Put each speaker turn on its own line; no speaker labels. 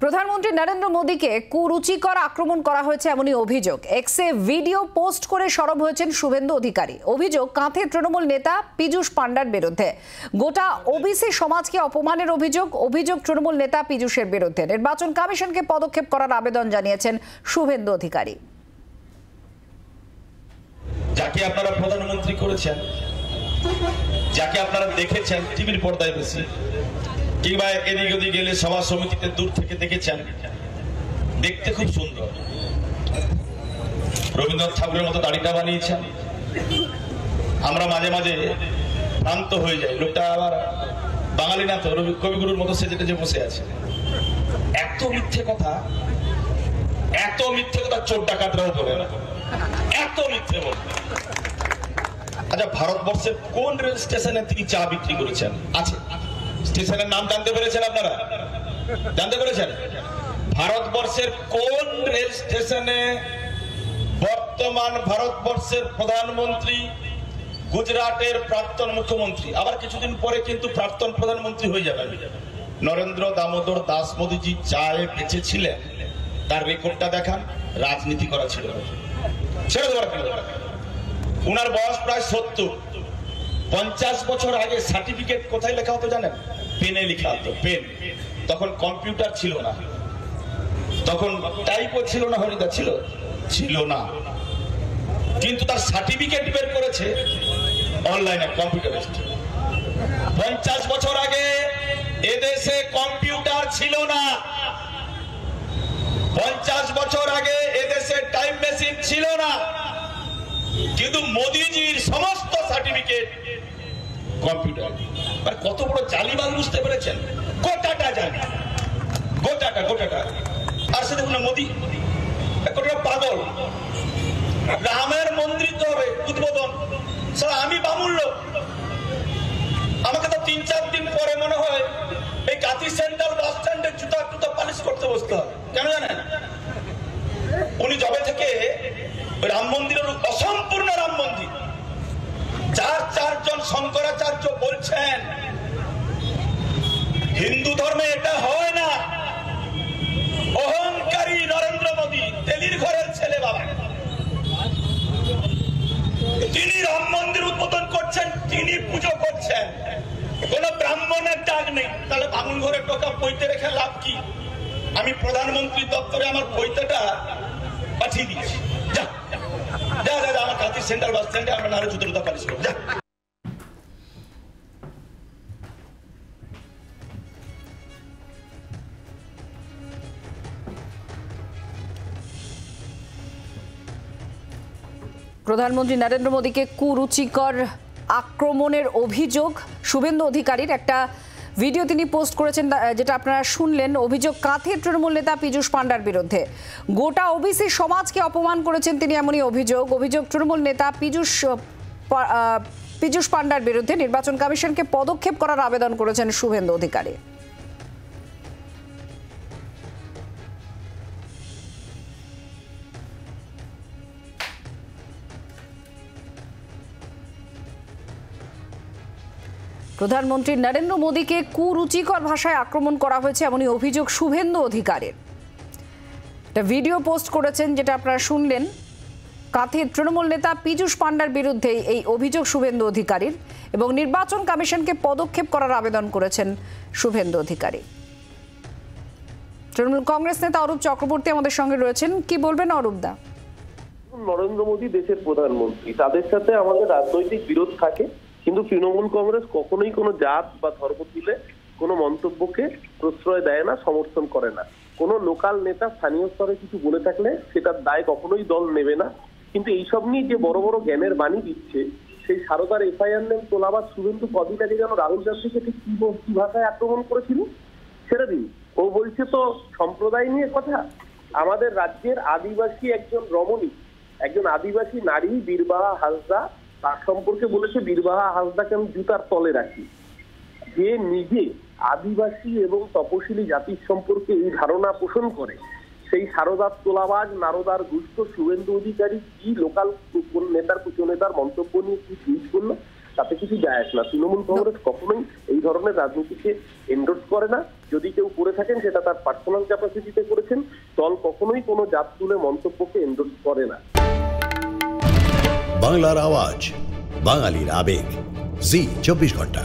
প্রধানমন্ত্রী নরেন্দ্র মোদীকে কুরুচিকর আক্রমণ করা হয়েছে এমনই অভিযোগ। এক্সে ভিডিও পোস্ট করে সরব হয়েছেন শুভেন্দু অধিকারী। অভিযোগ কাঁথে তৃণমূল নেতা পীযূষ পান্ডার বিরুদ্ধে। গোটা ওবিসি সমাজকে অপমানের অভিযোগ তৃণমূল নেতা পীযূষের বিরুদ্ধে। নির্বাচন কমিশনকে পদক্ষেপ করার আবেদন জানিয়েছেন শুভেন্দু অধিকারী।
যাকে আপনারা প্রধানমন্ত্রী করেছেন, যাকে আপনারা দেখেছেন টিভির পর্দায় বেশি কিংবা এদিক ওদিক গেলে সভা সমিতিতে দূর থেকে দেখেছেন, দেখতে খুব সুন্দর। রবীন্দ্রনাথ ঠাকুরের মতো দাড়িটা বানিয়েছেন। আমরা মাঝে মাঝে ভ্রান্ত হয়ে যাই, লোকটা আবার বাঙালি না তো, কবিগুরুর মতো সেজে বসে আছে। এত মিথ্যে কথা চোর ডাকাতরাও বলে না, এত মিথ্যে বলে। আচ্ছা, ভারতবর্ষের কোন রেল স্টেশনে তিনি চা বিক্রি করেছেন? আছে স্টেশনের নাম জানতে পেরেছেন আপনারা? জানতে পেরেছেন? ভারতবর্ষের কোন রেল স্টেশনে বর্তমান ভারতবর্ষের প্রধানমন্ত্রী, গুজরাটের প্রাক্তন মুখ্যমন্ত্রী, আবার কিছুদিন পরে কিন্তু প্রাক্তন প্রধানমন্ত্রী হয়ে যাবেন, নরেন্দ্র দামোদর দাস মোদীজি চায়ে বেঁচেছিলেন? তার রেকর্ডটা দেখান। রাজনীতি করা ছিল, ছেড়ে দেওয়ার। উনার বয়স প্রায় 70। 50 বছর আগে সার্টিফিকেট কোথায় লেখা হতো জানেন? পেনে লেখা হতো, পেন। তখন কম্পিউটার ছিল না, তখন টাইপও ছিল না, হরিদা ছিল না, কিন্তু তার সার্টিফিকেট বের করেছে অনলাইনে, কম্পিউটারে। 50 বছর আগে এদেশে কম্পিউটার ছিল না, 50 বছর আগে এদেশে টাইম মেশিন ছিল না, কিন্তু মোদীজির সমস্ত সার্টিফিকেট কম্পিউটার। কত বড় জালিবাজ বুঝতে পেরেছেন? গোটাটা জালি, গোটাটা। আর সে দেখুন না, মোদী একটা পাগল। রামের মন্দির তো হবে উদ্বোধন, স্যার আমি বামুন লোক, আমাকে তো 3-4 দিন পরে মনে হয় এই কাঁথি সেন্ট্রাল বাস স্ট্যান্ডে জুতা পালিশ করতে বসতে হয়। কেন জানেন? উনি যবে থেকে রাম মন্দিরের অসম্পূর্ণ রাম মন্দির, 4জন শঙ্করাচার্য বলছেন হিন্দু ধর্মে এটা হয় না। অহংকারী নরেন্দ্র মোদী, তেলির ঘরের ছেলে বাবা, তিনি রাম মন্দির উদ্বোধন করছেন, তিনি পুজো করছেন, কোন ব্রাহ্মণের ডাক নেই। তাহলে বামুন ঘরে টোকা পৈতে রেখে লাভ কি? আমি প্রধানমন্ত্রী দপ্তরে আমার পৈতেটা পাঠিয়ে দিয়েছি, যা আমার কাঁথি সেন্ট্রাল বাস স্ট্যান্ডে আমরা নারে জুতো পালিশ করবো, যা।
প্রধানমন্ত্রী নরেন্দ্র মোদীকে কুরুচিকর আক্রমণের অভিযোগ শুভেন্দু অধিকারীর। একটা ভিডিও তিনি পোস্ট করেছেন, যেটা আপনারা শুনলেন। অভিযোগ কাঁথে তৃণমূল নেতা পীযূষ পান্ডার বিরুদ্ধে। গোটা ওবিসি সমাজকে অপমান করেছেন তিনি, এমনই অভিযোগ তৃণমূল নেতা পীযূষ পান্ডার বিরুদ্ধে। নির্বাচন কমিশনকে পদক্ষেপ করার আবেদন করেছেন শুভেন্দু অধিকারী। প্রধানমন্ত্রী নরেন্দ্র মোদীকে কুরুচিকর ভাষায় আক্রমণ করা হয়েছে এমনই অভিযোগ শুভেন্দু অধিকারীর। একটা ভিডিও পোস্ট করেছেন, যেটা আপনারা শুনলেন। কাঁথে তৃণমূল নেতা পীযূষ পান্ডার বিরুদ্ধে এই অভিযোগ শুভেন্দু অধিকারীর, এবং নির্বাচন কমিশনকে পদক্ষেপ করার আবেদন করেছেন শুভেন্দু অধিকারী। তৃণমূল কংগ্রেস নেতা অরূপ চক্রবর্তী আমাদের সঙ্গে রয়েছেন। কি বলবেন অরূপ দা?
নরেন্দ্র মোদী দেশের প্রধানমন্ত্রী, তাদের সাথে আমাদের রাজনৈতিক বিরোধ থাকে, কিন্তু তৃণমূল কংগ্রেস কখনোই কোনো জাত বা ধর্ম তুলে কোনো মন্তব্যকে প্রশ্রয় দেয় না, সমর্থন করে না। কোনো লোকাল নেতা স্থানীয় স্তরে কিছু বলে থাকলে সেটার দায় কখনোই দল নেবে না। কিন্তু এইসব নিয়ে যে বড় বড় জ্ঞানের বাণী দিচ্ছে, সেই সারদার এফআইআর নেম তোলাবাদ শুভেন্দু কদিন আগে যেন রাহুল গান্ধীকে ঠিক কি ভাষায় আক্রমণ করেছিল ছেড়ে দিন। ও বলছে তো সম্প্রদায় নিয়ে কথা। আমাদের রাজ্যের আদিবাসী একজন রমণী, একজন আদিবাসী নারী বীরবাহা হাসদা, তার সম্পর্কে বলেছে বীরবাহা হাসদাকে আমি জুতার তলে রাখি। যে নিজে আদিবাসী এবং তপশিলি জাতির সম্পর্কে এই ধারণা পোষণ করে, সেই সারদার তোলাবাজ নারদার দুষ্ট শুভেন্দু অধিকারী কি লোকাল নেতার কুচনেতার মন্তব্য নিয়ে কি টুইট করলো, তাতে কিছু যায় আসে না। তৃণমূল কংগ্রেস কখনোই এই ধরনের রাজনীতিকে এন্ডোর্স করে না। যদি কেউ করে থাকেন সেটা তার পার্সোনাল ক্যাপাসিটিতে করেছেন। দল কখনোই কোনো জাত তুলে মন্তব্যকে এন্ডোর্স করে না।
বাংলার আওয়াজ, বাঙালির আবেগ, জি 24 ঘন্টা।